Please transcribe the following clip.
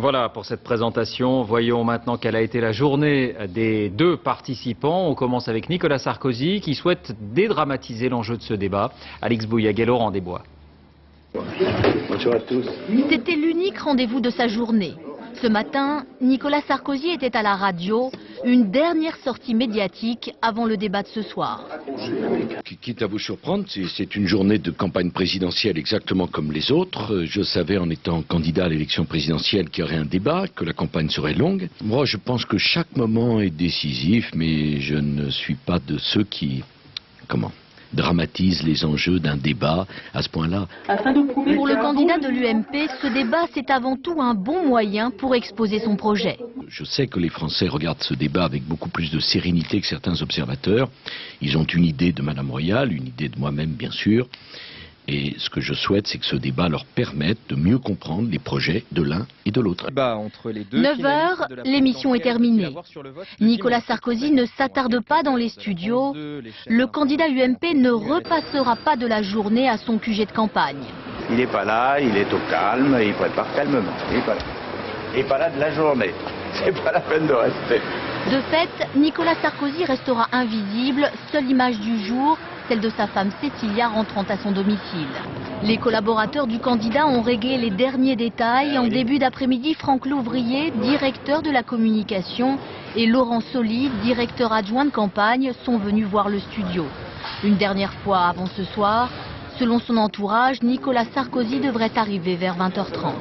Voilà pour cette présentation. Voyons maintenant quelle a été la journée des deux participants. On commence avec Nicolas Sarkozy qui souhaite dédramatiser l'enjeu de ce débat. Alix Bouyaguel au Rendez-Bois. Bonjour à tous. C'était l'unique rendez-vous de sa journée. Ce matin, Nicolas Sarkozy était à la radio, une dernière sortie médiatique avant le débat de ce soir. Quitte à vous surprendre, c'est une journée de campagne présidentielle exactement comme les autres. Je savais en étant candidat à l'élection présidentielle qu'il y aurait un débat, que la campagne serait longue. Moi, je pense que chaque moment est décisif, mais je ne suis pas de ceux qui dramatise les enjeux d'un débat à ce point-là. Pour le candidat de l'UMP, ce débat, c'est avant tout un bon moyen pour exposer son projet. Je sais que les Français regardent ce débat avec beaucoup plus de sérénité que certains observateurs. Ils ont une idée de Madame Royal, une idée de moi-même, bien sûr. Et ce que je souhaite, c'est que ce débat leur permette de mieux comprendre les projets de l'un et de l'autre. 9h, l'émission est terminée. Nicolas Sarkozy ne s'attarde pas dans les studios. Le candidat UMP ne repassera pas de la journée à son QG de campagne. Il n'est pas là, il est au calme, il prépare calmement. Il n'est pas là. Il n'est pas là de la journée. C'est pas la peine de rester. De fait, Nicolas Sarkozy restera invisible. Seule image du jour, celle de sa femme Cécilia rentrant à son domicile. Les collaborateurs du candidat ont réglé les derniers détails. En début d'après-midi, Franck Louvrier, directeur de la communication, et Laurent Soli, directeur adjoint de campagne, sont venus voir le studio. Une dernière fois avant ce soir, selon son entourage, Nicolas Sarkozy devrait arriver vers 20h30.